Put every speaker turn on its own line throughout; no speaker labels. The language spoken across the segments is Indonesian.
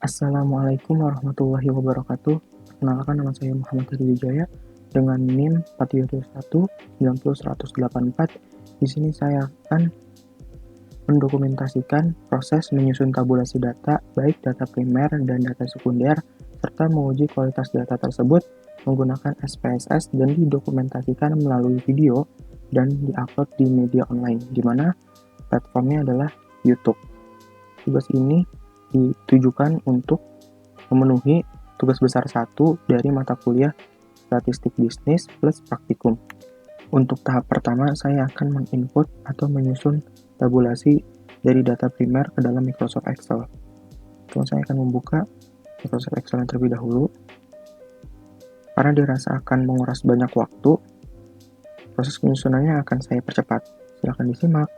Assalamualaikum warahmatullahi wabarakatuh. Perkenalkan, nama saya Muhammad Hadi Wijaya dengan NIM 471900184. Di sini saya akan mendokumentasikan proses menyusun tabulasi data, baik data primer dan data sekunder, serta menguji kualitas data tersebut menggunakan SPSS dan didokumentasikan melalui video dan diupload di media online, di mana platformnya adalah YouTube. Tugas ini ditujukan untuk memenuhi tugas besar 1 dari mata kuliah Statistik Bisnis plus Praktikum. Untuk tahap pertama, saya akan menginput atau menyusun tabulasi dari data primer ke dalam Microsoft Excel. Saya akan membuka Microsoft Excel terlebih dahulu. Karena dirasa akan menguras banyak waktu, proses penyusunannya akan saya percepat. Silakan disimak.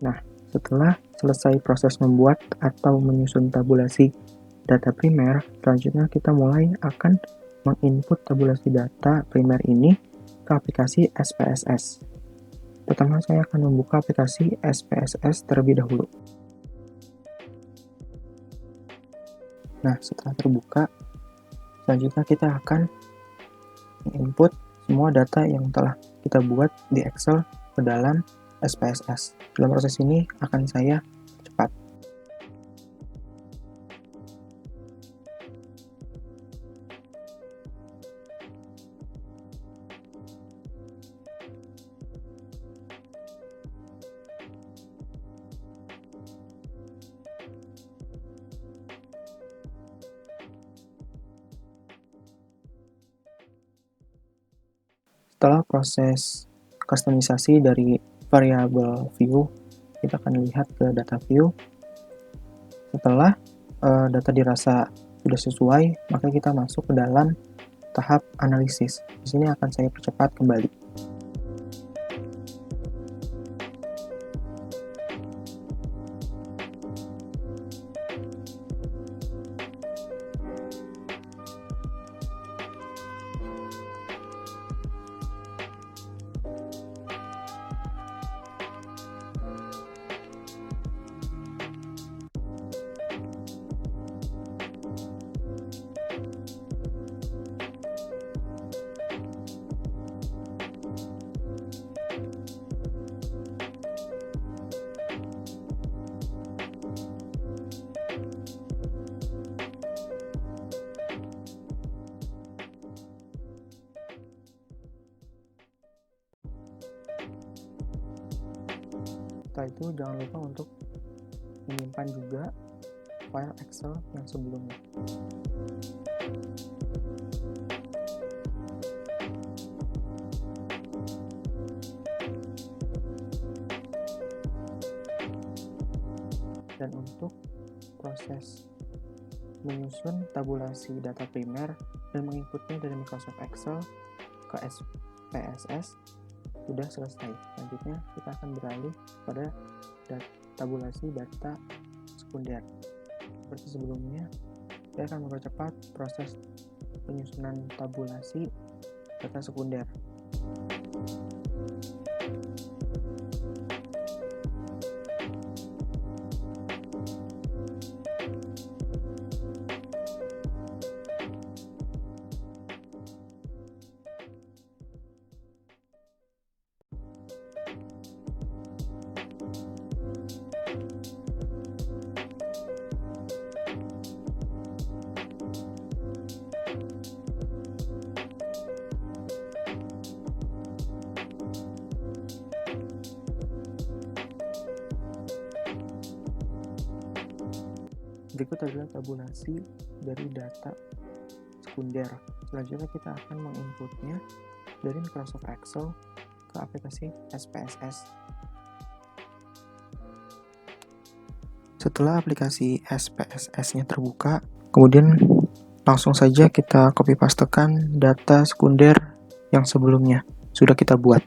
Nah, setelah selesai proses membuat atau menyusun tabulasi data primer, selanjutnya kita mulai akan menginput tabulasi data primer ini ke aplikasi SPSS. Pertama, saya akan membuka aplikasi SPSS terlebih dahulu. Nah, setelah terbuka, selanjutnya kita akan menginput semua data yang telah kita buat di Excel ke dalam SPSS. Dalam proses ini akan saya cepat. Setelah proses kustomisasi dari variabel view, kita akan lihat ke data view. Setelah data dirasa sudah sesuai, maka kita masuk ke dalam tahap analisis. Di sini akan saya percepat kembali. Setelah itu, jangan lupa untuk menyimpan juga file Excel yang sebelumnya. Dan untuk proses menyusun tabulasi data primer dan menginputnya dari Microsoft Excel ke SPSS sudah selesai. Selanjutnya kita akan beralih pada tabulasi data sekunder. Seperti sebelumnya, saya akan mempercepat proses penyusunan tabulasi data sekunder. Berikut adalah tabulasi dari data sekunder. Selanjutnya kita akan menginputnya dari Microsoft Excel ke aplikasi SPSS. Setelah aplikasi SPSS-nya terbuka, kemudian langsung saja kita copy pastekan data sekunder yang sebelumnya sudah kita buat.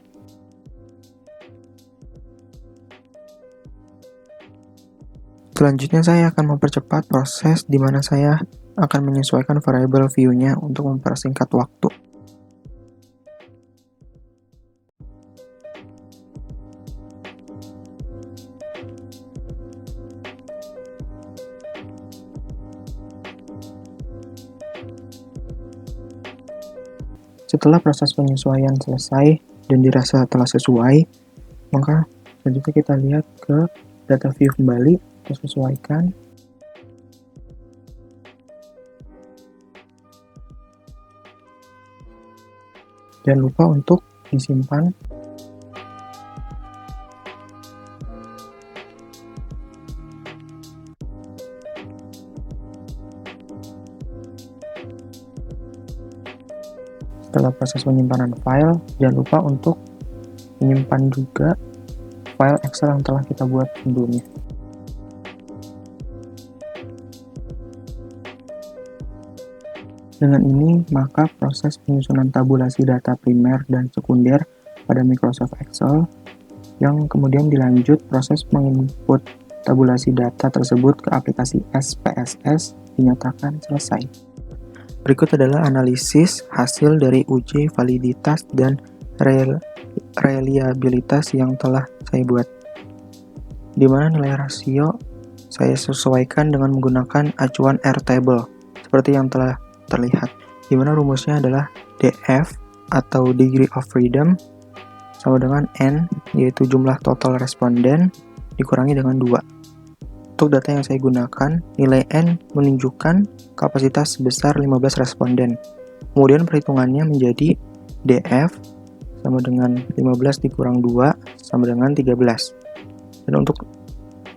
Selanjutnya saya akan mempercepat proses di mana saya akan menyesuaikan variable view-nya untuk mempersingkat waktu. Setelah proses penyesuaian selesai dan dirasa telah sesuai, maka selanjutnya kita lihat ke data view kembali, terus sesuaikan. Jangan lupa untuk disimpan. Setelah proses penyimpanan file, jangan lupa untuk menyimpan juga file Excel yang telah kita buat sebelumnya. Dengan ini, maka proses penyusunan tabulasi data primer dan sekunder pada Microsoft Excel yang kemudian dilanjut proses menginput tabulasi data tersebut ke aplikasi SPSS dinyatakan selesai. Berikut adalah analisis hasil dari uji validitas dan reliabilitas yang telah saya buat, di mana nilai rasio saya sesuaikan dengan menggunakan acuan Airtable seperti yang telah terlihat, di mana rumusnya adalah DF atau Degree of Freedom sama dengan N, yaitu jumlah total responden dikurangi dengan 2. Untuk data yang saya gunakan, nilai N menunjukkan kapasitas sebesar 15 responden. Kemudian perhitungannya menjadi DF sama dengan 15 dikurang 2 sama dengan 13. Dan untuk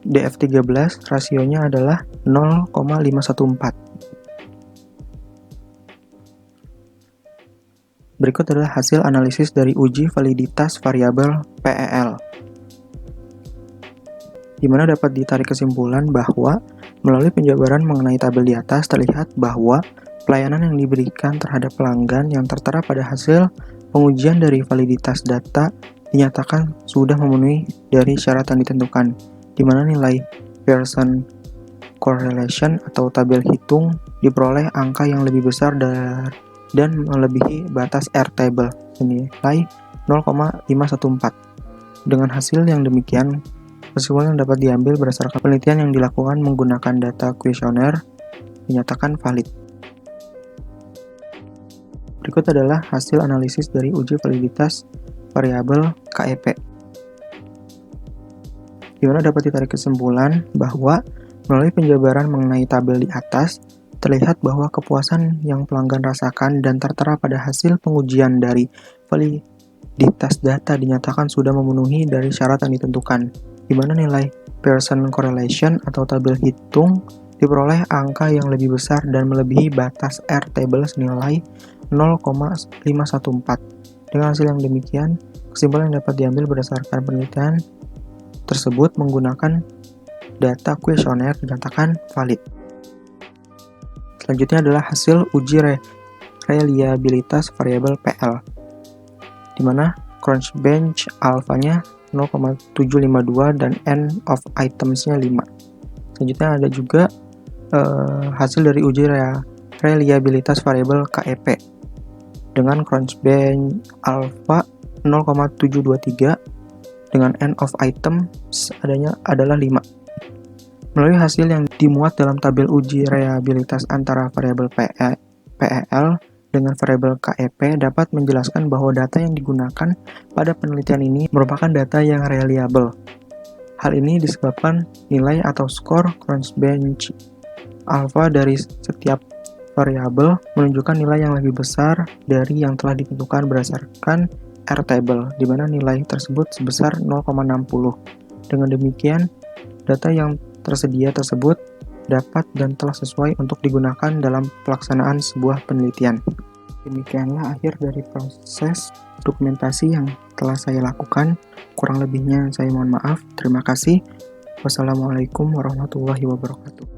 DF 13 rasionya adalah 0,514. Berikut adalah hasil analisis dari uji validitas variabel PEL, di mana dapat ditarik kesimpulan bahwa melalui penjabaran mengenai tabel di atas terlihat bahwa pelayanan yang diberikan terhadap pelanggan yang tertera pada hasil pengujian dari validitas data dinyatakan sudah memenuhi dari syarat yang ditentukan, di mana nilai Pearson correlation atau tabel hitung diperoleh angka yang lebih besar dan melebihi batas Airtable senilai 0,514. Dengan hasil yang demikian, kesimpulan yang dapat diambil berdasarkan penelitian yang dilakukan menggunakan data kuesioner dinyatakan valid. Berikut adalah hasil analisis dari uji validitas variabel KEP, di mana dapat ditarik kesimpulan bahwa melalui penjabaran mengenai tabel di atas, terlihat bahwa kepuasan yang pelanggan rasakan dan tertera pada hasil pengujian dari validitas data dinyatakan sudah memenuhi dari syarat yang ditentukan, di mana nilai Pearson correlation atau tabel hitung diperoleh angka yang lebih besar dan melebihi batas Airtable senilai 0,514. Dengan hasil yang demikian, kesimpulan yang dapat diambil berdasarkan penelitian tersebut menggunakan data kuesioner dinyatakan valid. Selanjutnya adalah hasil uji reliabilitas variabel PL, di mana Crunchbench alfanya 0,752 dan N of items-nya 5. Selanjutnya ada juga hasil dari uji reliabilitas variabel KEP dengan Crunchbench alpha 0,723 dengan N of items adalah 5. Melalui hasil yang dimuat dalam tabel uji reliabilitas antara variabel PEL dengan variabel KEP dapat menjelaskan bahwa data yang digunakan pada penelitian ini merupakan data yang reliable. Hal ini disebabkan nilai atau skor Crunchbench alpha dari setiap variabel menunjukkan nilai yang lebih besar dari yang telah ditentukan berdasarkan Airtable, di mana nilai tersebut sebesar 0,60. Dengan demikian, data yang tersedia tersebut dapat dan telah sesuai untuk digunakan dalam pelaksanaan sebuah penelitian. Demikianlah akhir dari proses dokumentasi yang telah saya lakukan. Kurang lebihnya saya mohon maaf. Terima kasih. Wassalamualaikum warahmatullahi wabarakatuh.